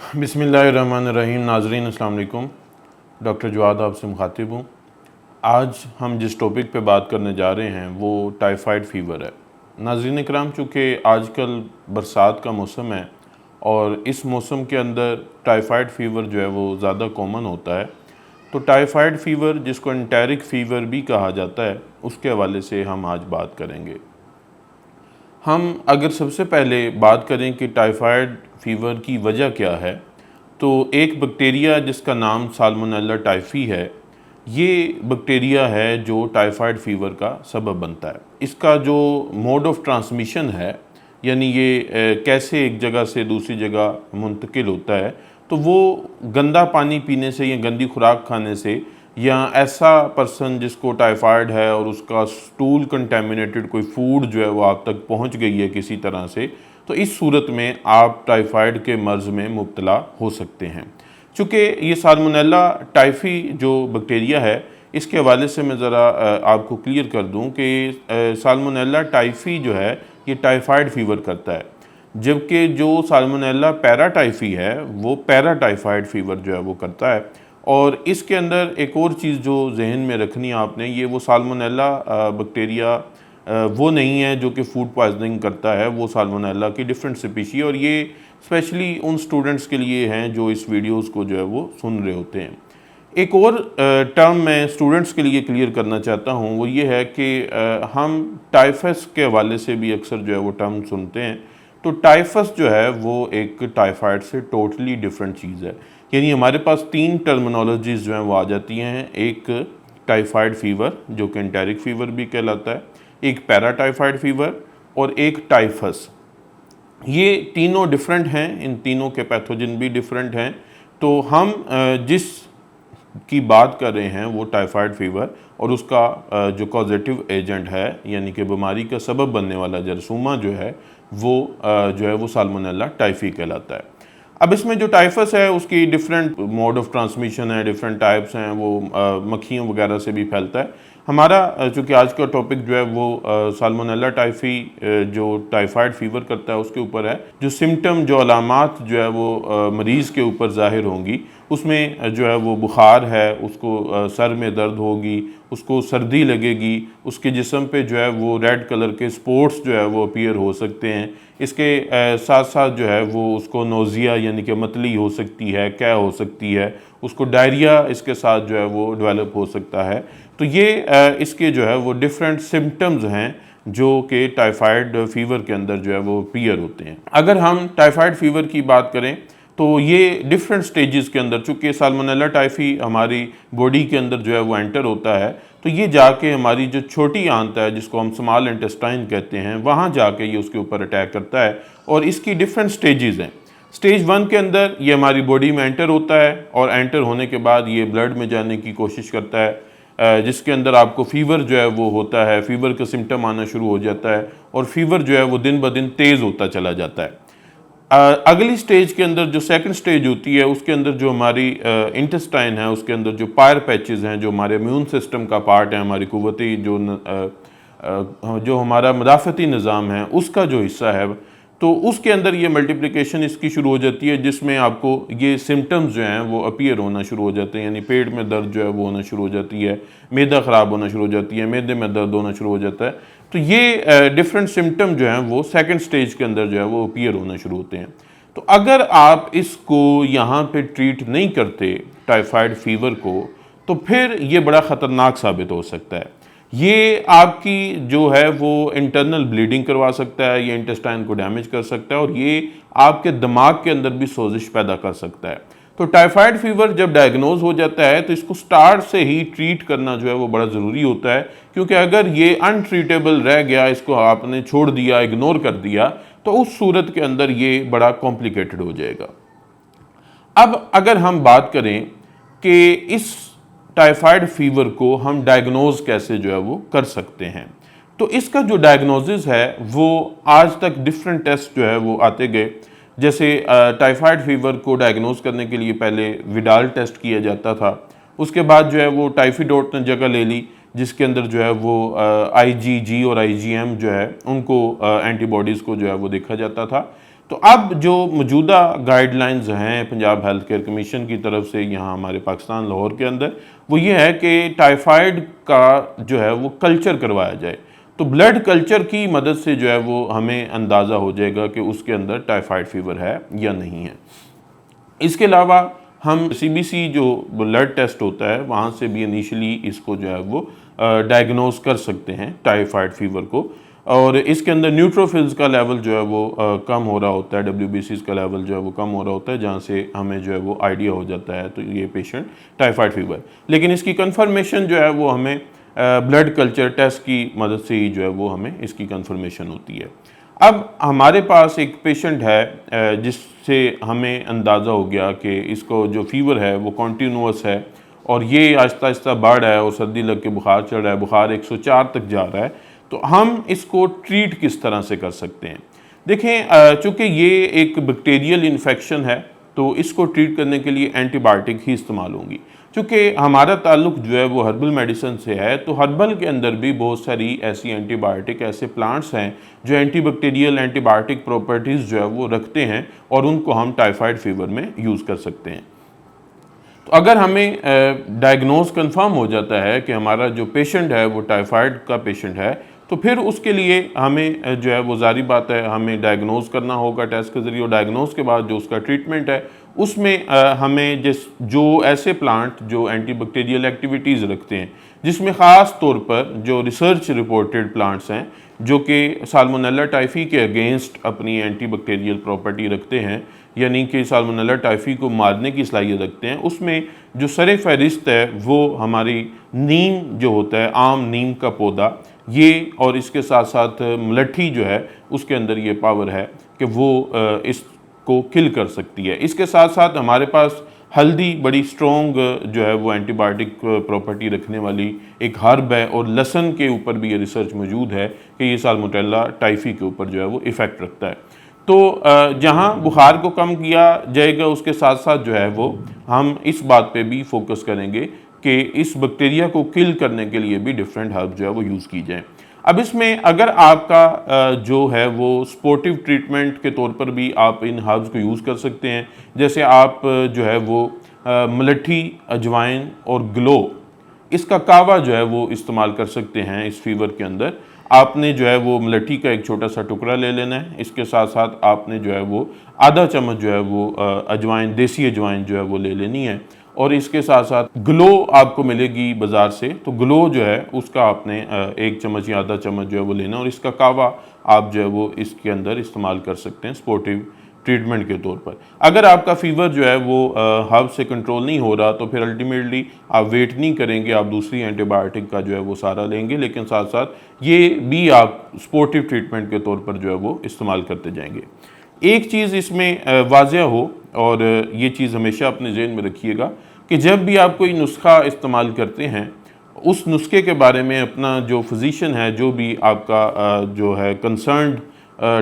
बिस्मिल्लाहिर्रहमानिर्रहीम। नाज़रीन अस्सलाम वालेकुम। डॉक्टर जवाद आपसे मुखातिब हूँ। आज हम जिस टॉपिक पे बात करने जा रहे हैं वो टाइफाइड फ़ीवर है। नाज़रीन इकराम, चूँकि आजकल बरसात का मौसम है और इस मौसम के अंदर टाइफाइड फ़ीवर जो है वो ज़्यादा कॉमन होता है, तो टाइफाइड फ़ीवर जिसको एंटेरिक फ़ीवर भी कहा जाता है, उसके हवाले से हम आज बात करेंगे। हम अगर सबसे पहले बात करें कि टाइफाइड फ़ीवर की वजह क्या है, तो एक बैक्टीरिया जिसका नाम साल्मोनेला टाइफी है, ये बैक्टीरिया है जो टाइफाइड फ़ीवर का सबब बनता है। इसका जो मोड ऑफ़ ट्रांसमिशन है, यानी ये कैसे एक जगह से दूसरी जगह मुंतकिल होता है, तो वो गंदा पानी पीने से या गंदी खुराक खाने से, या ऐसा पर्सन जिसको टाइफाइड है और उसका स्टूल कंटेमिनेटेड कोई फूड जो है वो आप तक पहुंच गई है किसी तरह से, तो इस सूरत में आप टाइफाइड के मर्ज़ में मुब्तला हो सकते हैं। चूँकि ये साल्मोनेला टाइफी जो बैक्टीरिया है, इसके हवाले से मैं ज़रा आपको क्लियर कर दूं कि साल्मोनेला टाइफी जो है ये टाइफाइड फ़ीवर करता है, जबकि जो साल्मोनेला पैराटाइफी है वो पैराटाइफाइड फ़ीवर जो है वो करता है। और इसके अंदर एक और चीज़ जो जहन में रखनी है आपने, ये वो साल्मोनेला बैक्टीरिया वो नहीं है जो कि फूड पॉइजनिंग करता है, वो साल्मोनेला की डिफरेंट स्पीशी, और ये स्पेशली उन स्टूडेंट्स के लिए हैं जो इस वीडियोस को जो है वो सुन रहे होते हैं। एक और टर्म मैं स्टूडेंट्स के लिए क्लियर करना चाहता हूँ, वो ये है कि हम टाइफस के हवाले से भी अक्सर जो है वो टर्म सुनते हैं। तो टाइफस जो है वो एक टाइफाइड से टोटली डिफरेंट चीज़ है। यानी हमारे पास तीन टर्मिनोलॉजीज़ जो हैं वो आ जाती हैं। एक टाइफाइड फ़ीवर जो कि एंटेरिक फ़ीवर भी कहलाता है, एक पैराटाइफाइड फ़ीवर और एक टाइफस। ये तीनों डिफरेंट हैं, इन तीनों के पैथोजन भी डिफरेंट हैं। तो हम जिस की बात कर रहे हैं वो टाइफाइड फ़ीवर, और उसका जो कॉजेटिव एजेंट है यानी कि बीमारी का सबब बनने वाला जरसूमा जो है वो साल्मोनेला टाइफी कहलाता है। अब इसमें जो टाइफस है उसकी डिफरेंट मोड ऑफ ट्रांसमिशन है, डिफरेंट टाइप्स हैं, वो मक्खियों वगैरह से भी फैलता है। हमारा चूँकि आज का टॉपिक जो है वो साल्मोनेला टाइफी जो टाइफाइड फ़ीवर करता है उसके ऊपर है। जो सिम्टम, जो अलामात जो है वो मरीज़ के ऊपर ज़ाहिर होंगी, उसमें जो है वो बुखार है, उसको सर में दर्द होगी, उसको सर्दी लगेगी, उसके जिस्म पे जो है वो रेड कलर के स्पॉट्स जो है वो अपीयर हो सकते हैं। इसके साथ साथ जो है वो उसको नोज़िया यानी कि मतली हो सकती है, क्या हो सकती है, उसको डायरिया इसके साथ जो है वो डेवलप हो सकता है। तो ये इसके जो है वो डिफरेंट सिम्टम्स हैं जो कि टाइफाइड फ़ीवर के अंदर जो है वो अपीयर होते हैं। अगर हम टाइफाइड फ़ीवर की बात करें तो ये डिफरेंट स्टेजेस के अंदर, चूँकि साल्मोनेला टाइफी हमारी बॉडी के अंदर जो है वो एंटर होता है, तो ये जाके हमारी जो छोटी आंत है जिसको हम स्मॉल इंटेस्टाइन कहते हैं, वहाँ जाके ये उसके ऊपर अटैक करता है। और इसकी डिफरेंट स्टेजेस हैं। स्टेज 1 के अंदर ये हमारी बॉडी में एंटर होता है, और एंटर होने के बाद ये ब्लड में जाने की कोशिश करता है, जिसके अंदर आपको फ़ीवर जो है वो होता है, फ़ीवर का सिम्टम आना शुरू हो जाता है, और फ़ीवर जो है वो दिन ब दिन तेज़ होता चला जाता है। अगली स्टेज के अंदर जो सेकंड स्टेज होती है, उसके अंदर जो हमारी इंटेस्टाइन है, उसके अंदर जो पायर पैचेस हैं, जो हमारे इम्यून सिस्टम का पार्ट है, हमारी कुव्वती जो हमारा मदाफ़ती निज़ाम है उसका जो हिस्सा है, तो उसके अंदर ये मल्टीप्लिकेशन इसकी शुरू हो जाती है, जिसमें आपको ये सिम्टम्स जो हैं वो अपीयर होना शुरू हो जाते हैं। यानी पेट में दर्द जो है वो होना शुरू हो जाती है, मैदा ख़राब होना शुरू हो जाती है, मैदे में दर्द होना शुरू हो जाता है। तो ये डिफरेंट सिम्टम जो हैं वो सेकंड स्टेज के अंदर जो है वो अपीयर होना शुरू होते हैं। तो अगर आप इसको यहाँ पे ट्रीट नहीं करते टाइफाइड फ़ीवर को, तो फिर ये बड़ा ख़तरनाक साबित हो सकता है। ये आपकी जो है वो इंटरनल ब्लीडिंग करवा सकता है, ये इंटेस्टाइन को डैमेज कर सकता है, और ये आपके दिमाग के अंदर भी सोजिश पैदा कर सकता है। तो टाइफाइड फ़ीवर जब डायग्नोज हो जाता है तो इसको स्टार्ट से ही ट्रीट करना जो है वो बड़ा ज़रूरी होता है, क्योंकि अगर ये अनट्रीटेबल रह गया, इसको आपने छोड़ दिया, इग्नोर कर दिया, तो उस सूरत के अंदर ये बड़ा कॉम्प्लिकेटेड हो जाएगा। अब अगर हम बात करें कि इस टाइफाइड फ़ीवर को हम डायग्नोज कैसे जो है वो कर सकते हैं, तो इसका जो डायग्नोसिस है वो आज तक डिफरेंट टेस्ट जो है वो आते गए। जैसे टाइफाइड फ़ीवर को डायग्नोज करने के लिए पहले विडाल टेस्ट किया जाता था, उसके बाद जो है वो टाइफीडोट ने जगह ले ली, जिसके अंदर जो है वो IgG और IgM जो है उनको एंटीबॉडीज़ को जो है वो देखा जाता था। तो अब जो मौजूदा गाइडलाइंस हैं पंजाब हेल्थ केयर कमीशन की तरफ से यहाँ हमारे पाकिस्तान लाहौर के अंदर, वो ये है कि टाइफाइड का जो है वो कल्चर करवाया जाए। तो ब्लड कल्चर की मदद से जो है वो हमें अंदाज़ा हो जाएगा कि उसके अंदर टाइफाइड फीवर है या नहीं है। इसके अलावा हम सीबीसी जो ब्लड टेस्ट होता है वहाँ से भी इनिशियली इसको जो है वो डायग्नोज कर सकते हैं टाइफाइड फीवर को। और इसके अंदर न्यूट्रोफिल्स का लेवल जो है वो कम हो रहा होता है, WBCs का लेवल जो है वो कम हो रहा होता है, जहाँ से हमें जो है वो आइडिया हो जाता है तो ये पेशेंट टाइफाइड फीवर। लेकिन इसकी कंफर्मेशन जो है वो हमें ब्लड कल्चर टेस्ट की मदद से ही जो है वो हमें इसकी कंफर्मेशन होती है। अब हमारे पास एक पेशेंट है जिससे हमें अंदाज़ा हो गया कि इसको जो फीवर है वो कॉन्टीन्यूअस है और ये आहिस्ता आहिस्ता बढ़ रहा है और सर्दी लग के बुखार चढ़ रहा है, बुखार 104 तक जा रहा है। तो हम इसको ट्रीट किस तरह से कर सकते हैं? देखें, चूँकि ये एक बैक्टीरियल इन्फेक्शन है तो इसको ट्रीट करने के लिए एंटीबायोटिक ही इस्तेमाल होंगी। चूँकि हमारा ताल्लुक जो है वो हर्बल मेडिसिन से है, तो हर्बल के अंदर भी बहुत सारी ऐसी एंटीबायोटिक, ऐसे प्लांट्स हैं जो एंटीबैक्टीरियल, एंटीबायोटिक प्रॉपर्टीज़ जो है वो रखते हैं और उनको हम टाइफाइड फीवर में यूज़ कर सकते हैं। तो अगर हमें डायग्नोज कंफर्म हो जाता है कि हमारा जो पेशेंट है वो टाइफाइड का पेशेंट है, तो फिर उसके लिए हमें जो है वो ज़ाहिर बात है हमें डायग्नोज करना होगा टेस्ट के ज़रिए, और डायग्नोज के बाद जो उसका ट्रीटमेंट है उसमें हमें जो ऐसे प्लांट जो एंटीबैक्टीरियल एक्टिविटीज़ रखते हैं, जिसमें ख़ास तौर पर जो रिसर्च रिपोर्टेड प्लांट्स हैं जो कि साल्मोनेला टाइफी के अगेंस्ट अपनी एंटीबैक्टीरियल प्रॉपर्टी रखते हैं, यानी कि साल्मोनेला टाइफी को मारने की सलाहियत रखते हैं, उसमें जो सर फहरिस्त है वो हमारी नीम जो होता है, आम नीम का पौधा, ये और इसके साथ साथ मुलट्ठी जो है उसके अंदर ये पावर है कि वो इसको किल कर सकती है। इसके साथ साथ हमारे पास हल्दी बड़ी स्ट्रॉन्ग जो है वो एंटीबायोटिक प्रॉपर्टी रखने वाली एक हर्ब है, और लहसुन के ऊपर भी ये रिसर्च मौजूद है कि ये साल्मोनेला टाइफी के ऊपर जो है वो इफ़ेक्ट रखता है। तो जहाँ बुखार को कम किया जाएगा उसके साथ साथ जो है वो हम इस बात पे भी फोकस करेंगे कि इस बैक्टीरिया को किल करने के लिए भी डिफरेंट हर्ब जो है वो यूज़ की जाए। अब इसमें अगर आपका जो है वो स्पोर्टिव ट्रीटमेंट के तौर पर भी आप इन हर्ब्स को यूज़ कर सकते हैं। जैसे आप जो है वो मुलट्ठी, अजवाइन और ग्लो, इसका कावा जो है वो इस्तेमाल कर सकते हैं इस फीवर के अंदर। आपने जो है वो मुलट्ठी का एक छोटा सा टुकड़ा ले लेना है, इसके साथ साथ आपने जो है वो आधा चम्मच जो है वो अजवाइन, देसी अजवाइन जो है वो ले लेनी है, और इसके साथ साथ ग्लो आपको मिलेगी बाज़ार से, तो ग्लो जो है उसका आपने 1 चम्मच या आधा चम्मच जो है वो लेना, और इसका कावा आप जो है वो इसके अंदर इस्तेमाल कर सकते हैं स्पोर्टिव ट्रीटमेंट के तौर पर। अगर आपका फीवर जो है वो हर्ब से कंट्रोल नहीं हो रहा तो फिर अल्टीमेटली आप वेट नहीं करेंगे, आप दूसरी एंटीबायोटिक का जो है वो सहारा लेंगे, लेकिन साथ साथ ये भी आप स्पोर्टिव ट्रीटमेंट के तौर पर जो है वो इस्तेमाल करते जाएंगे। एक चीज़ इसमें वाज़ेह हो, और ये चीज़ हमेशा अपने ज़हन में रखिएगा कि जब भी आप कोई नुस्खा इस्तेमाल करते हैं, उस नुस्खे के बारे में अपना जो फिजिशियन है, जो भी आपका जो है कंसर्न्ड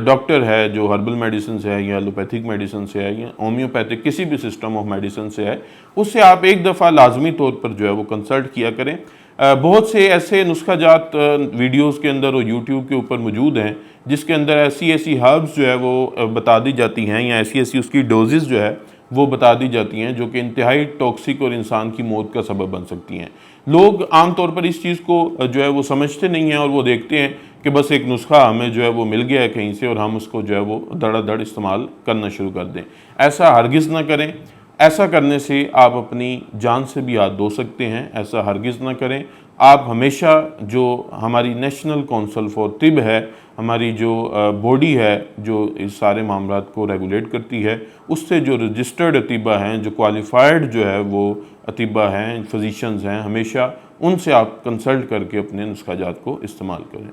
डॉक्टर है, जो हर्बल मेडिसिन से है या एलोपैथिक मेडिसिन से है या होम्योपैथिक किसी भी सिस्टम ऑफ मेडिसिन से है, उससे आप एक दफ़ा लाजमी तौर पर जो है वो कंसल्ट किया करें। बहुत से ऐसे नुस्खा जात वीडियोज़ के अंदर और यूट्यूब के ऊपर मौजूद हैं जिसके अंदर ऐसी ऐसी हर्ब्स जो है वो बता दी जाती हैं, या ऐसी ऐसी उसकी डोजेज़ जो है वो बता दी जाती हैं जो कि इंतहाई टॉक्सिक और इंसान की मौत का सबब बन सकती हैं। लोग आमतौर पर इस चीज़ को जो है वो समझते नहीं हैं, और वो देखते हैं कि बस एक नुस्खा हमें जो है वो मिल गया है कहीं से और हम उसको जो है वो धड़ाधड़ इस्तेमाल करना शुरू कर दें। ऐसा हरगिज़ ना करें। ऐसा करने से आप अपनी जान से भी हाथ धो सकते हैं, ऐसा हरगिज़ ना करें। आप हमेशा जो हमारी नेशनल काउंसिल फॉर तिब है, हमारी जो बॉडी है जो इस सारे मामलात को रेगुलेट करती है, उससे जो रजिस्टर्ड अतीबा हैं, जो क्वालिफाइड जो है वो अतीबा हैं, फिजिशंस हैं, हमेशा उनसे आप कंसल्ट करके अपने नुस्खाजात को इस्तेमाल करें।